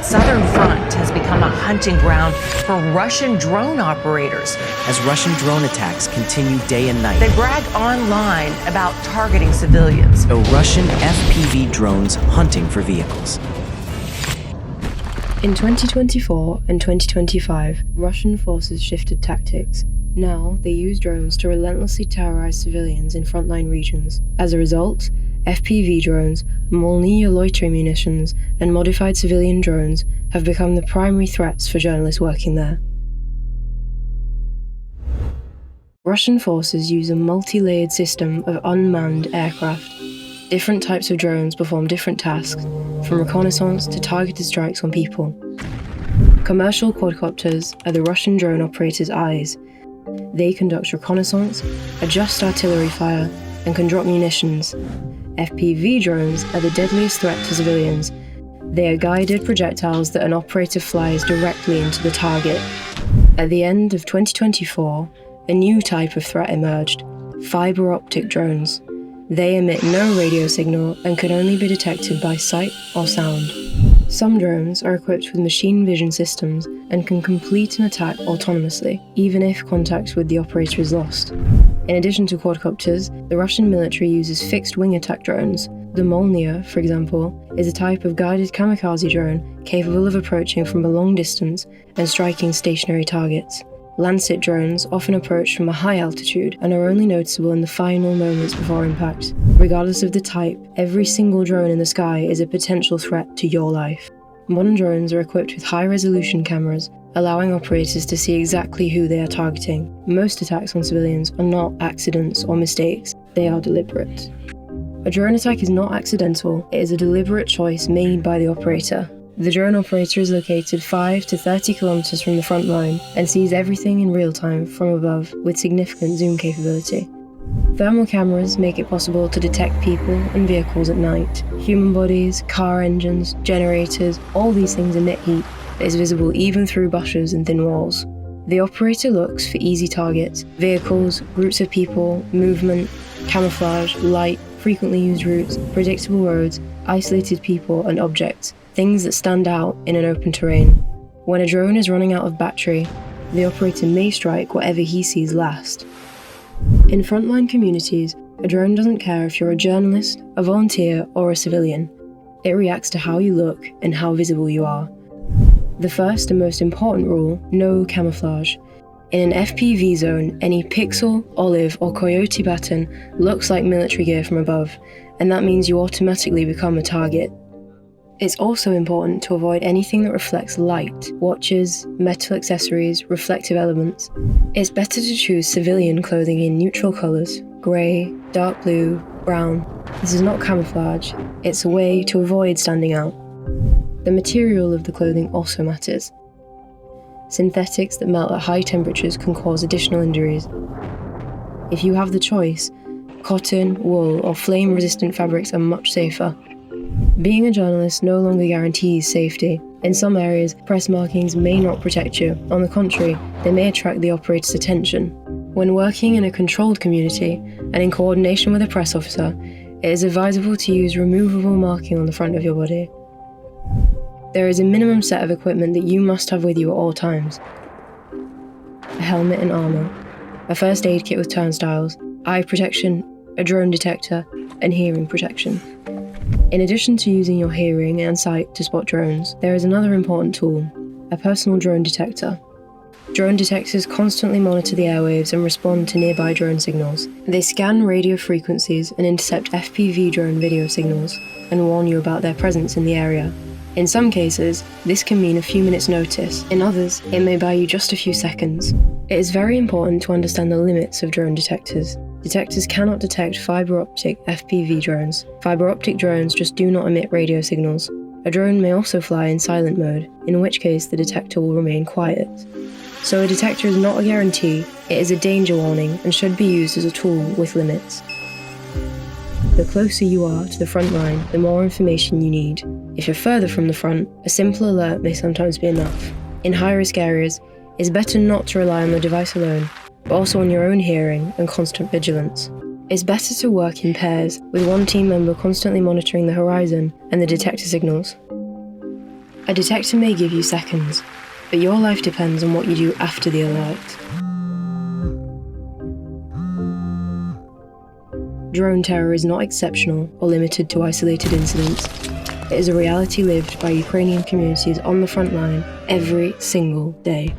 southern front has become a hunting ground for Russian drone operators. As Russian drone attacks continue day and night, They brag online about targeting civilians. the Russian FPV drones hunting for vehicles. In 2024 and 2025, Russian forces shifted tactics. Now, they use drones to relentlessly terrorize civilians in frontline regions. As a result, FPV drones, Molniya loitering munitions, and modified civilian drones have become the primary threats for journalists working there. Russian forces use a multi-layered system of unmanned aircraft. Different types of drones perform different tasks, from reconnaissance to targeted strikes on people. Commercial quadcopters are the Russian drone operators' eyes. They conduct reconnaissance, adjust artillery fire, and can drop munitions. FPV drones are the deadliest threat to civilians. They are guided projectiles that an operator flies directly into the target. At the end of 2024, a new type of threat emerged: fiber optic drones. They emit no radio signal and can only be detected by sight or sound. Some drones are equipped with machine vision systems and can complete an attack autonomously, even if contact with the operator is lost. In addition to quadcopters, the Russian military uses fixed-wing attack drones. The Molniya, for example, is a type of guided kamikaze drone capable of approaching from a long distance and striking stationary targets. Lancet drones often approach from a high altitude and are only noticeable in the final moments before impact. Regardless of the type, every single drone in the sky is a potential threat to your life. Modern drones are equipped with high-resolution cameras, allowing operators to see exactly who they are targeting. Most attacks on civilians are not accidents or mistakes, they are deliberate. A drone attack is not accidental, it is a deliberate choice made by the operator. The drone operator is located 5 to 30 kilometers from the front line and sees everything in real time from above with significant zoom capability. Thermal cameras make it possible to detect people and vehicles at night. Human bodies, car engines, generators, all these things emit heat that is visible even through bushes and thin walls. The operator looks for easy targets: vehicles, groups of people, movement, camouflage, light, frequently used routes, predictable roads, isolated people and objects, things that stand out in an open terrain. When a drone is running out of battery, the operator may strike whatever he sees last. In frontline communities, a drone doesn't care if you're a journalist, a volunteer, or a civilian. It reacts to how you look and how visible you are. The first and most important rule: no camouflage. In an FPV zone, any pixel, olive, or coyote pattern looks like military gear from above, and that means you automatically become a target. It's also important to avoid anything that reflects light: watches, metal accessories, reflective elements. It's better to choose civilian clothing in neutral colours: grey, dark blue, brown. This is not camouflage, it's a way to avoid standing out. The material of the clothing also matters. Synthetics that melt at high temperatures can cause additional injuries. If you have the choice, cotton, wool, or flame-resistant fabrics are much safer. Being a journalist no longer guarantees safety. In some areas, press markings may not protect you. On the contrary, they may attract the operator's attention. When working in a controlled community and in coordination with a press officer, it is advisable to use removable marking on the front of your body. There is a minimum set of equipment that you must have with you at all times: a helmet and armour, a first aid kit with turnstiles, eye protection, a drone detector, and hearing protection. In addition to using your hearing and sight to spot drones, there is another important tool: a personal drone detector. Drone detectors constantly monitor the airwaves and respond to nearby drone signals. They scan radio frequencies and intercept FPV drone video signals and warn you about their presence in the area. In some cases, this can mean a few minutes' notice. In others, it may buy you just a few seconds. It is very important to understand the limits of drone detectors. Detectors cannot detect fiber optic FPV drones. Fiber optic drones just do not emit radio signals. A drone may also fly in silent mode, in which case the detector will remain quiet. So a detector is not a guarantee, it is a danger warning and should be used as a tool with limits. The closer you are to the front line, the more information you need. If you're further from the front, a simple alert may sometimes be enough. In high-risk areas, it's better not to rely on the device alone, but also on your own hearing and constant vigilance. It's better to work in pairs, with one team member constantly monitoring the horizon and the detector signals. A detector may give you seconds, but your life depends on what you do after the alert. Drone terror is not exceptional or limited to isolated incidents. It is a reality lived by Ukrainian communities on the front line every single day.